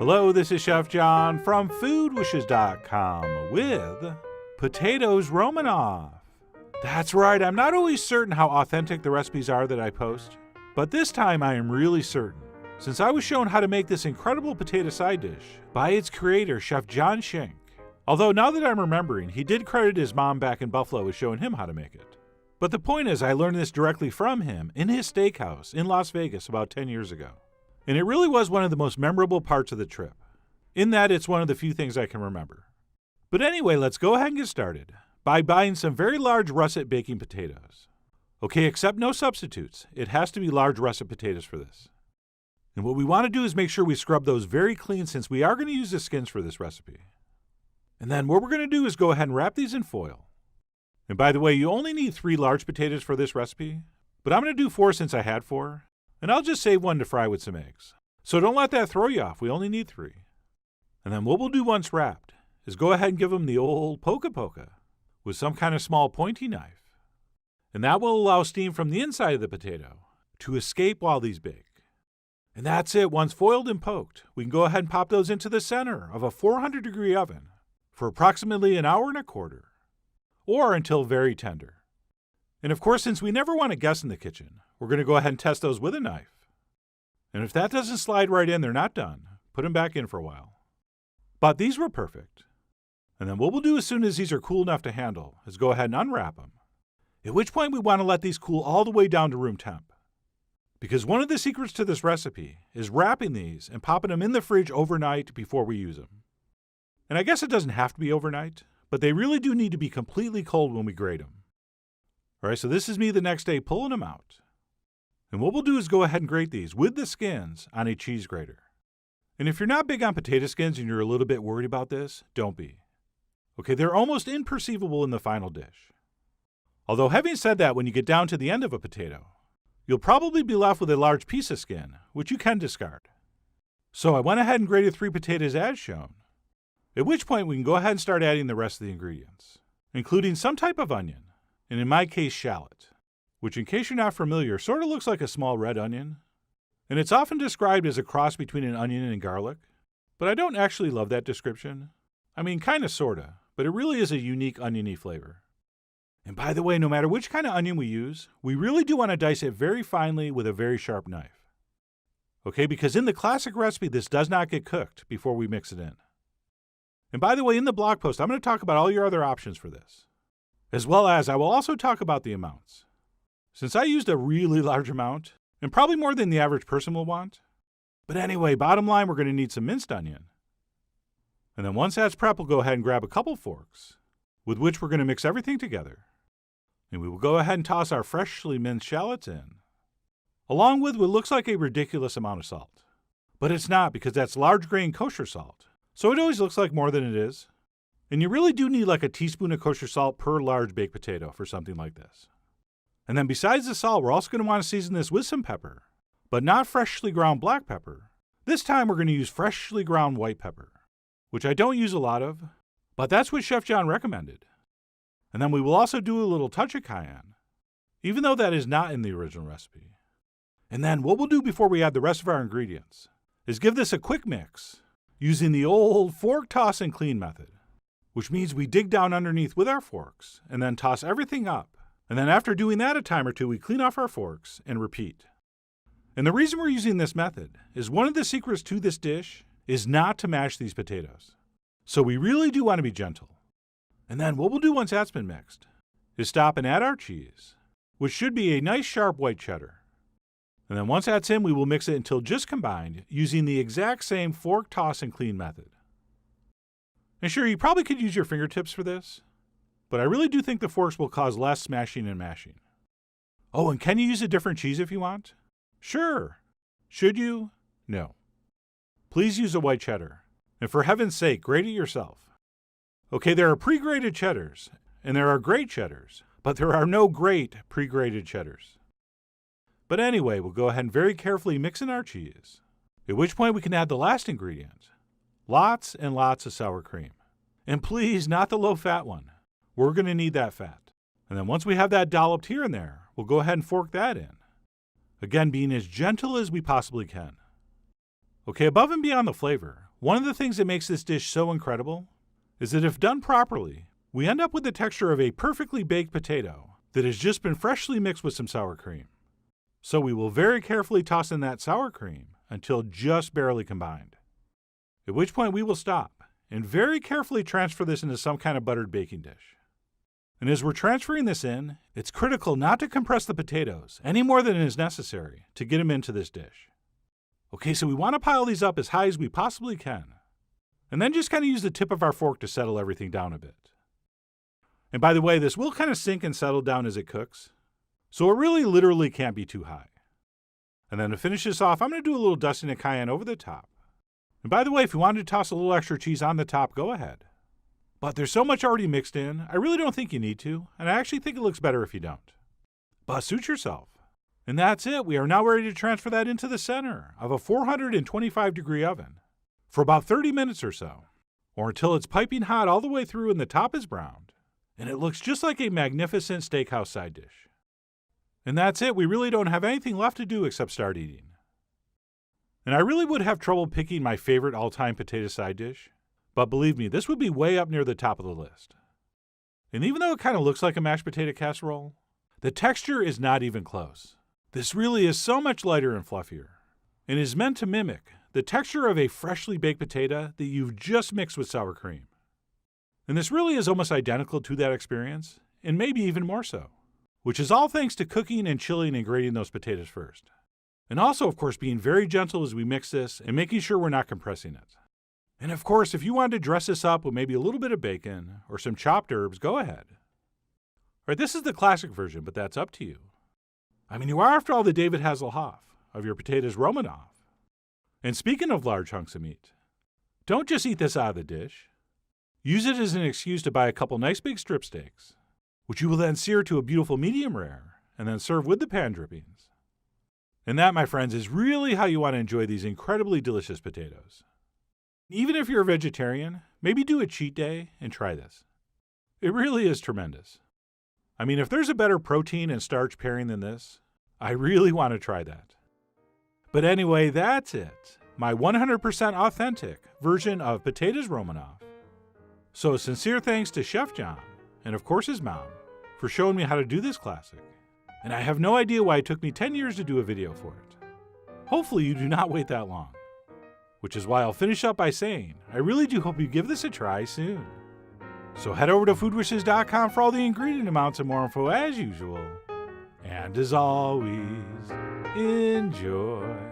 Hello, this is Chef John from foodwishes.com with potatoes Romanoff. That's right, I'm not always certain how authentic the recipes are that I post, but this time I am really certain, since I was shown how to make this incredible potato side dish by its creator, Chef John Schenk. Although now that I'm remembering, he did credit his mom back in Buffalo with showing him how to make it. But the point is, I learned this directly from him in his steakhouse in Las Vegas about 10 years ago. And it really was one of the most memorable parts of the trip, in that it's one of the few things I can remember. But anyway, let's go ahead and get started by buying some very large russet baking potatoes. Okay, except no substitutes. It has to be large russet potatoes for this. And what we want to do is make sure we scrub those very clean, since we are going to use the skins for this recipe. And then what we're going to do is go ahead and wrap these in foil. And by the way, you only need 3 large potatoes for this recipe, but I'm going to do 4 since I had 4. And I'll just save one to fry with some eggs. So don't let that throw you off. We only need 3. And then what we'll do once wrapped is go ahead and give them the old poka with some kind of small pointy knife. And that will allow steam from the inside of the potato to escape while these bake. And that's it. Once foiled and poked, we can go ahead and pop those into the center of a 400-degree oven for approximately an hour and a quarter, or until very tender. And of course, since we never want to guess in the kitchen, we're going to go ahead and test those with a knife. And if that doesn't slide right in, they're not done. Put them back in for a while. But these were perfect. And then what we'll do as soon as these are cool enough to handle is go ahead and unwrap them. At which point we want to let these cool all the way down to room temp. Because one of the secrets to this recipe is wrapping these and popping them in the fridge overnight before we use them. And I guess it doesn't have to be overnight, but they really do need to be completely cold when we grate them. All right, so this is me the next day pulling them out. And what we'll do is go ahead and grate these with the skins on a cheese grater. And if you're not big on potato skins and you're a little bit worried about this, don't be. Okay, they're almost imperceivable in the final dish. Although having said that, when you get down to the end of a potato, you'll probably be left with a large piece of skin, which you can discard. So I went ahead and grated 3 potatoes as shown, at which point we can go ahead and start adding the rest of the ingredients, including some type of onion, and in my case, shallot, which in case you're not familiar, sort of looks like a small red onion. And it's often described as a cross between an onion and garlic, but I don't actually love that description. I mean, kind of, sorta, but it really is a unique oniony flavor. And by the way, no matter which kind of onion we use, we really do want to dice it very finely with a very sharp knife. Okay, because in the classic recipe, this does not get cooked before we mix it in. And by the way, in the blog post, I'm going to talk about all your other options for this, as well as I will also talk about the amounts. Since I used a really large amount, and probably more than the average person will want. But anyway, bottom line, we're going to need some minced onion. And then once that's prepped, we'll go ahead and grab a couple forks, with which we're going to mix everything together. And we will go ahead and toss our freshly minced shallots in, along with what looks like a ridiculous amount of salt. But it's not, because that's large grain kosher salt, so it always looks like more than it is. And you really do need like a teaspoon of kosher salt per large baked potato for something like this. And then besides the salt, we're also going to want to season this with some pepper, but not freshly ground black pepper. This time we're going to use freshly ground white pepper, which I don't use a lot of, but that's what Chef John recommended. And then we will also do a little touch of cayenne, even though that is not in the original recipe. And then what we'll do before we add the rest of our ingredients is give this a quick mix using the old fork toss and clean method, which means we dig down underneath with our forks and then toss everything up. And then after doing that a time or two, we clean off our forks and repeat. And the reason we're using this method is one of the secrets to this dish is not to mash these potatoes. So we really do want to be gentle. And then what we'll do once that's been mixed is stop and add our cheese, which should be a nice sharp white cheddar. And then once that's in, we will mix it until just combined using the exact same fork toss and clean method. And sure, you probably could use your fingertips for this, but I really do think the forks will cause less smashing and mashing. Oh, and can you use a different cheese if you want? Sure. Should you? No. Please use a white cheddar. And for heaven's sake, grate it yourself. Okay, there are pre-grated cheddars, and there are great cheddars, but there are no great pre-grated cheddars. But anyway, we'll go ahead and very carefully mix in our cheese, at which point we can add the last ingredient. Lots and lots of sour cream. And please, not the low-fat one. We're going to need that fat. And then once we have that dolloped here and there, we'll go ahead and fork that in. Again, being as gentle as we possibly can. Okay, above and beyond the flavor, One of the things that makes this dish so incredible is that if done properly, we end up with the texture of a perfectly baked potato that has just been freshly mixed with some sour cream. So we will very carefully toss in that sour cream until just barely combined, at which point we will stop and very carefully transfer this into some kind of buttered baking dish. And as we're transferring this in, it's critical not to compress the potatoes any more than is necessary to get them into this dish. Okay, so we want to pile these up as high as we possibly can, and then just kind of use the tip of our fork to settle everything down a bit. And by the way, this will kind of sink and settle down as it cooks, so it really literally can't be too high. And then to finish this off, I'm going to do a little dusting of cayenne over the top. And by the way, if you wanted to toss a little extra cheese on the top, go ahead. But there's so much already mixed in, I really don't think you need to, and I actually think it looks better if you don't. But suit yourself. And that's it. We are now ready to transfer that into the center of a 425-degree oven for about 30 minutes or so, or until it's piping hot all the way through and the top is browned, and it looks just like a magnificent steakhouse side dish. And that's it. We really don't have anything left to do except start eating. And I really would have trouble picking my favorite all-time potato side dish, but believe me, this would be way up near the top of the list. And even though it kind of looks like a mashed potato casserole, the texture is not even close. This really is so much lighter and fluffier, and is meant to mimic the texture of a freshly baked potato that you've just mixed with sour cream. And this really is almost identical to that experience, and maybe even more so, which is all thanks to cooking and chilling and grating those potatoes first. And also, of course, being very gentle as we mix this and making sure we're not compressing it. And of course, if you wanted to dress this up with maybe a little bit of bacon or some chopped herbs, go ahead. All right, this is the classic version, but that's up to you. I mean, you are, after all, the David Hasselhoff of your potatoes Romanoff. And speaking of large hunks of meat, don't just eat this out of the dish. Use it as an excuse to buy a couple nice big strip steaks, which you will then sear to a beautiful medium rare, and then serve with the pan drippings. And that, my friends, is really how you want to enjoy these incredibly delicious potatoes. Even if you're a vegetarian, maybe do a cheat day and try this. It really is tremendous. I mean, if there's a better protein and starch pairing than this, I really want to try that. But anyway, that's it. My 100% authentic version of potatoes Romanoff. So sincere thanks to Chef John, and of course his mom, for showing me how to do this classic. And I have no idea why it took me 10 years to do a video for it. Hopefully you do not wait that long. Which is why I'll finish up by saying, I really do hope you give this a try soon. So head over to foodwishes.com for all the ingredient amounts and more info as usual. And as always, enjoy.